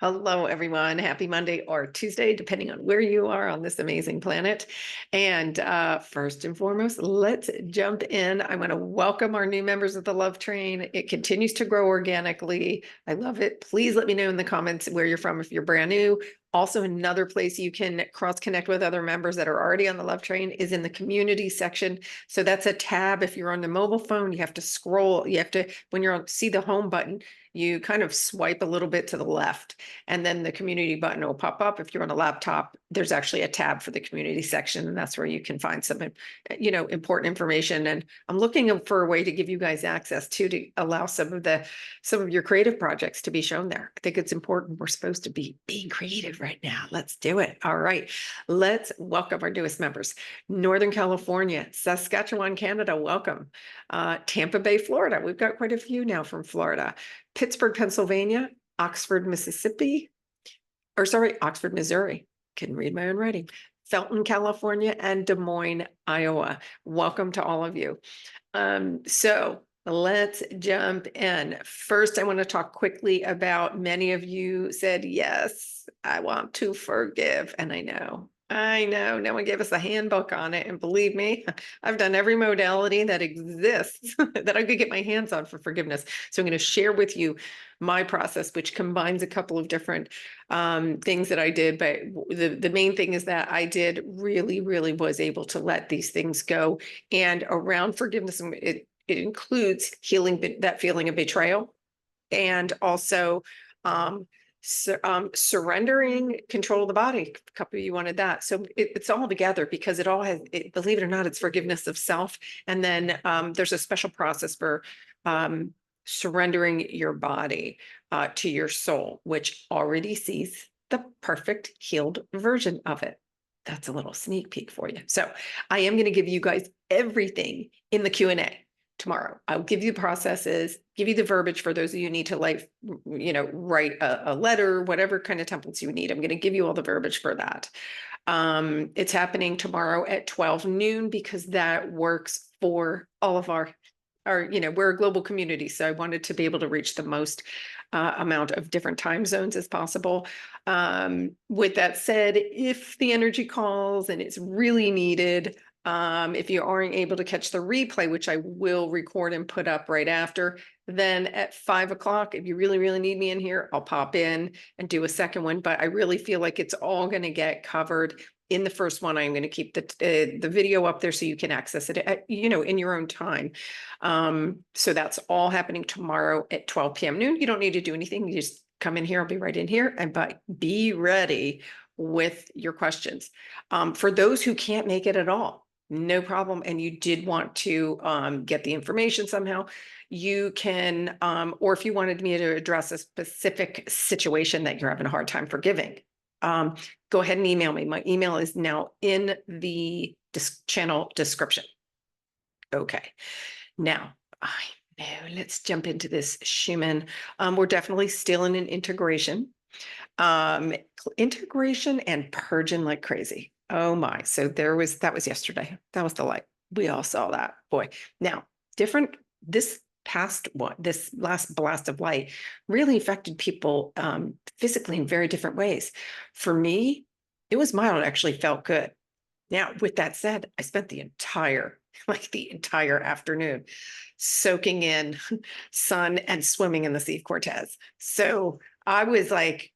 Hello, everyone. Happy Monday or Tuesday, depending on where you are on this amazing planet. And first and foremost, let's jump in. I want to welcome our new members of the Love Train. It continues to grow organically. I love it. Please let me know in the comments where you're from if you're brand new. Also, another place you can cross-connect with other members that are already on the Love Train is in the community section. So that's a tab. If you're on the mobile phone, you have to scroll. You have to, when you're on, see the home button, you kind of swipe a little bit to the left, and then the community button will pop up. If you're on a laptop, there's actually a tab for the community section, and that's where you can find some, important information. And I'm looking for a way to give you guys access to allow some of your creative projects to be shown there. I think it's important. We're supposed to be being creative right now. Let's do it. All right. Let's welcome our newest members. Northern California, Saskatchewan, Canada, welcome. Tampa Bay, Florida. We've got quite a few now from Florida. Pittsburgh, Pennsylvania, Oxford, Missouri. Can read my own writing. Felton, California, and Des Moines, Iowa. Welcome to all of you. So let's jump in. First, I want to talk quickly about, many of you said, yes, I want to forgive. And I know, no one gave us a handbook on it. And believe me, I've done every modality that exists that I could get my hands on for forgiveness. So I'm going to share with you my process, which combines a couple of different things that I did. But the main thing is that I did really was able to let these things go. And around forgiveness, it includes healing that feeling of betrayal, and also surrendering control of the body. A couple of you wanted that. So it's all together because it all has, believe it or not, it's forgiveness of self. And then there's a special process for surrendering your body to your soul, which already sees the perfect healed version of it. That's a little sneak peek for you. So I am going to give you guys everything in the Q&A tomorrow. I'll give you the processes, give you the verbiage for those of you who need to write a letter, whatever kind of templates you need. I'm going to give you all the verbiage for that. It's happening tomorrow at 12 noon because that works for all of our, we're a global community. So I wanted to be able to reach the most amount of different time zones as possible. With that said, if the energy calls and it's really needed, if you aren't able to catch the replay, which I will record and put up right after, then at 5 o'clock, if you really need me in here, I'll pop in and do a second one. But I really feel like it's all going to get covered in the first one. I'm going to keep the video up there so you can access it at, in your own time. So that's all happening tomorrow at 12 p.m. noon. You don't need to do anything. You just come in here. I'll be right in here, but be ready with your questions. For those who can't make it at all, no problem. And you did want to get the information somehow, you can, or if you wanted me to address a specific situation that you're having a hard time forgiving, go ahead and email me. My email is now in the channel description. Okay. Now, I know, let's jump into this Schumann. We're definitely still in an integration. Integration and purging like crazy. Oh my. So that was yesterday. That was the light. We all saw that. Boy. Now, this last blast of light really affected people physically in very different ways. For me, it was mild. It actually felt good. Now, with that said, I spent the entire afternoon soaking in sun and swimming in the Sea of Cortez. So I was like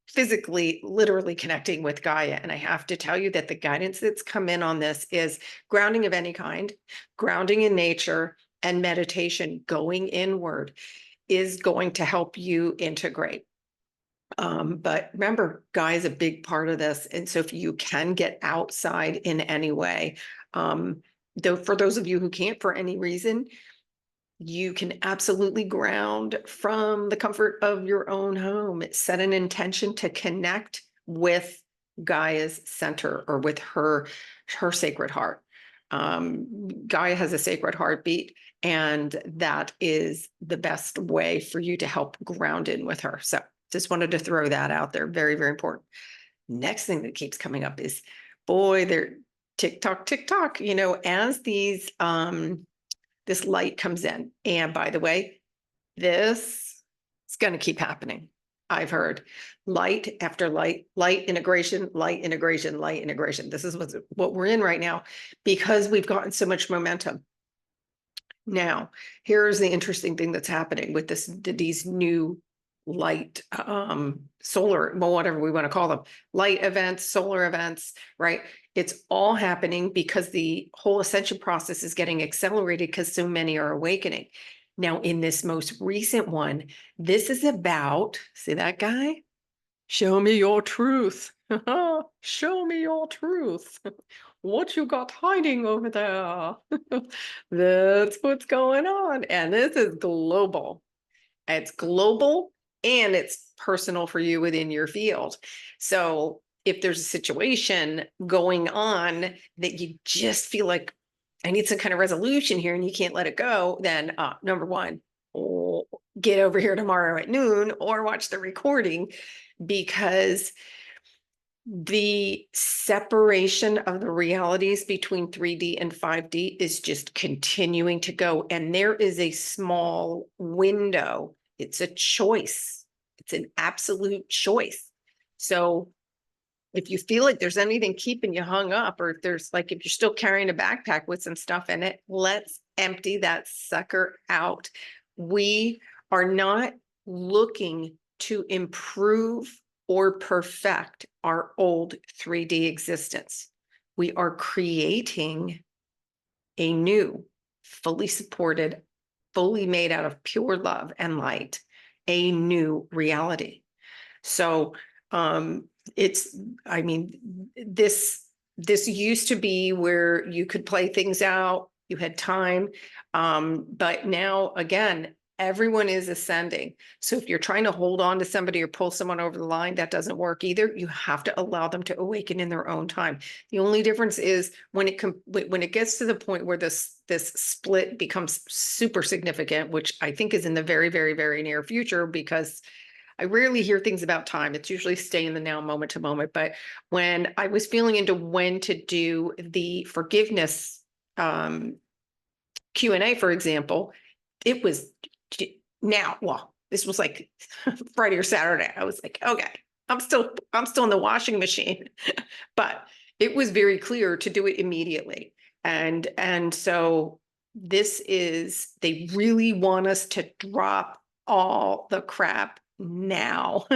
physically, literally connecting with Gaia. And I have to tell you that the guidance that's come in on this is grounding of any kind, grounding in nature, and meditation, going inward, is going to help you integrate. But remember, Gaia is a big part of this. And so if you can get outside in any way, though, for those of you who can't for any reason, you can absolutely ground from the comfort of your own home. Set an intention to connect with Gaia's center, or with her sacred heart. Gaia has a sacred heartbeat, and that is the best way for you to help ground in with her. So just wanted to throw that out there. Very important. Next thing that keeps coming up is, boy, they're TikTok, as these this light comes in. And by the way, this is going to keep happening. I've heard light after light, light integration, light integration, light integration. This is what we're in right now because we've gotten so much momentum. Now, here's the interesting thing that's happening with these new light, solar, well, whatever we want to call them, light events, solar events, right? It's all happening because the whole ascension process is getting accelerated because so many are awakening. Now, in this most recent one, this is about, see that guy? Show me your truth. Show me your truth. What you got hiding over there? That's what's going on. And this is global. It's global and it's personal for you within your field. So if there's a situation going on that you just feel like I need some kind of resolution here and you can't let it go, then number one, get over here tomorrow at noon or watch the recording, because the separation of the realities between 3D and 5D is just continuing to go. And there is a small window. It's a choice. It's an absolute choice. So if you feel like there's anything keeping you hung up, or if there's like, if you're still carrying a backpack with some stuff in it, let's empty that sucker out. We are not looking to improve or perfect our old 3D existence. We are creating a new, fully supported, fully made out of pure love and light, a new reality. So it's, I mean, this used to be where you could play things out, you had time, but now again, everyone is ascending. So if you're trying to hold on to somebody or pull someone over the line, that doesn't work either. You have to allow them to awaken in their own time. The only difference is when it gets to the point where this split becomes super significant, which I think is in the very, very, very near future, because I rarely hear things about time. It's usually stay in the now, moment to moment. But when I was feeling into when to do the forgiveness Q&A, for example, it was now, well, this was like Friday or Saturday. I was like, okay, I'm still in the washing machine, but it was very clear to do it immediately. And so this is, they really want us to drop all the crap now,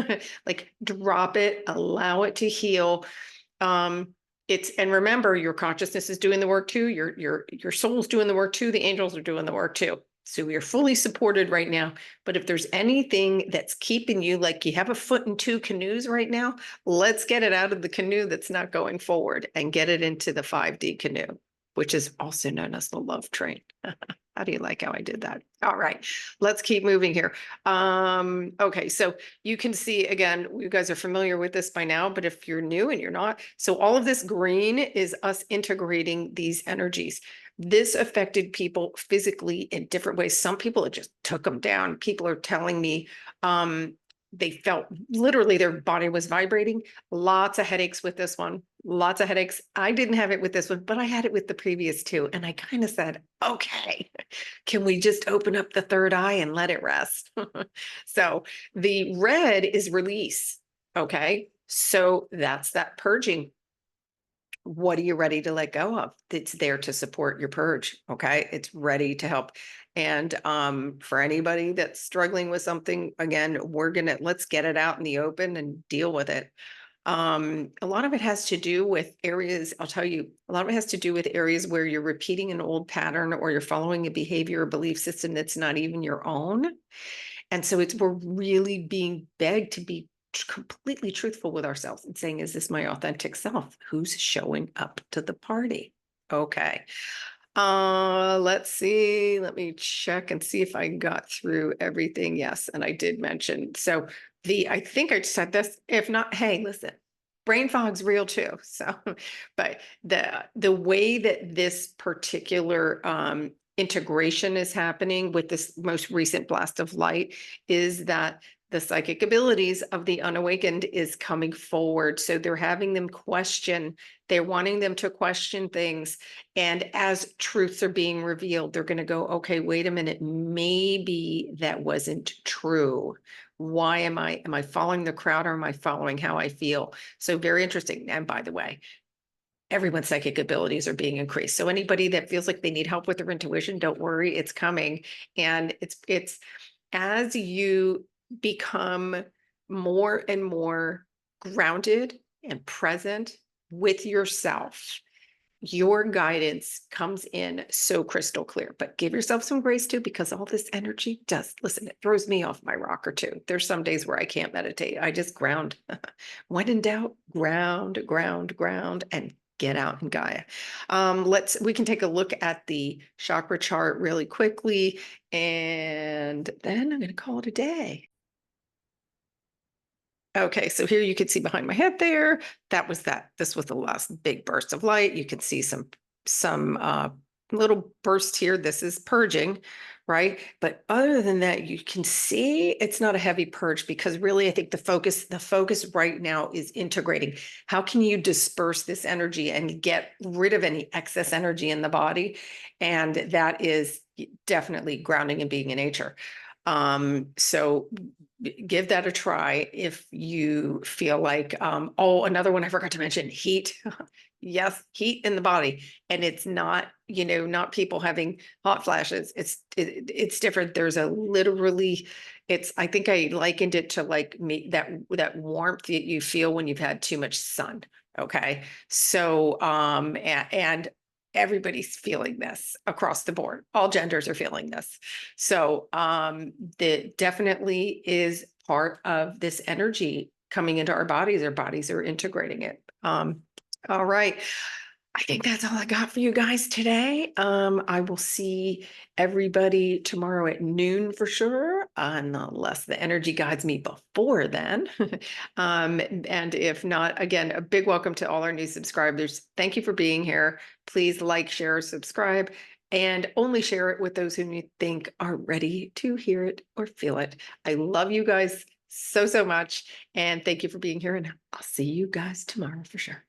like drop it, allow it to heal. And remember, your consciousness is doing the work too. Your soul's doing the work too. The angels are doing the work too. So we are fully supported right now. But if there's anything that's keeping you, like you have a foot in two canoes right now, let's get it out of the canoe that's not going forward and get it into the 5D canoe, which is also known as the love train. How do you like how I did that? All right, let's keep moving here. Okay, so you can see, again, you guys are familiar with this by now, but if you're new and you're not, so all of this green is us integrating these energies. This affected people physically in different ways. Some people, it just took them down. People are telling me they felt literally their body was vibrating. Lots of headaches with this one. Lots of headaches. I didn't have it with this one, but I had it with the previous two. And I kind of said, okay, can we just open up the third eye and let it rest? So the red is release. Okay. So that's that purging. What are you ready to let go of? It's there to support your purge. Okay. It's ready to help. And for anybody that's struggling with something, again, let's get it out in the open and deal with it. A lot of it has to do with areas, I'll tell you, a lot of it has to do with areas where you're repeating an old pattern or you're following a behavior or belief system that's not even your own. And so we're really being begged to be completely truthful with ourselves and saying, is this my authentic self? Who's showing up to the party? Okay. Let's see. Let me check and see if I got through everything. Yes, and I did mention. So I think I said this. If not, hey, listen, brain fog's real too. So, but the way that this particular integration is happening with this most recent blast of light is that the psychic abilities of the unawakened is coming forward. So they're having them question, they're wanting them to question things. And as truths are being revealed, they're going to go, okay, wait a minute, maybe that wasn't true. Why am I following the crowd or am I following how I feel? So very interesting. And by the way, everyone's psychic abilities are being increased. So anybody that feels like they need help with their intuition, don't worry, it's coming. And it's as you become more and more grounded and present with yourself, your guidance comes in so crystal clear. But give yourself some grace too, because all this energy does, listen, it throws me off my rocker too. There's some days where I can't meditate. I just ground. When in doubt, ground, ground, ground, and get out in Gaia. We can take a look at the chakra chart really quickly, and then I'm going to call it a day. Okay, so here you can see behind my head there, this was the last big burst of light. You can see some little bursts here. This is purging, right? But other than that, you can see it's not a heavy purge, because really I think the focus right now is integrating. How can you disperse this energy and get rid of any excess energy in the body? And that is definitely grounding and being in nature. So give that a try if you feel like, oh, another one I forgot to mention, heat. Yes, heat in the body. And it's not, not people having hot flashes. It's different. There's a literally, I think I likened it to like that warmth that you feel when you've had too much sun. Okay. So, and everybody's feeling this across the board. All genders are feeling this. So that definitely is part of this energy coming into our bodies. Our bodies are integrating it. All right. I think that's all I got for you guys today. I will see everybody tomorrow at noon for sure, unless the energy guides me before then. And if not, again, a big welcome to all our new subscribers. Thank you for being here. Please like, share, subscribe, and only share it with those whom you think are ready to hear it or feel it. I love you guys so, so much. And thank you for being here. And I'll see you guys tomorrow for sure.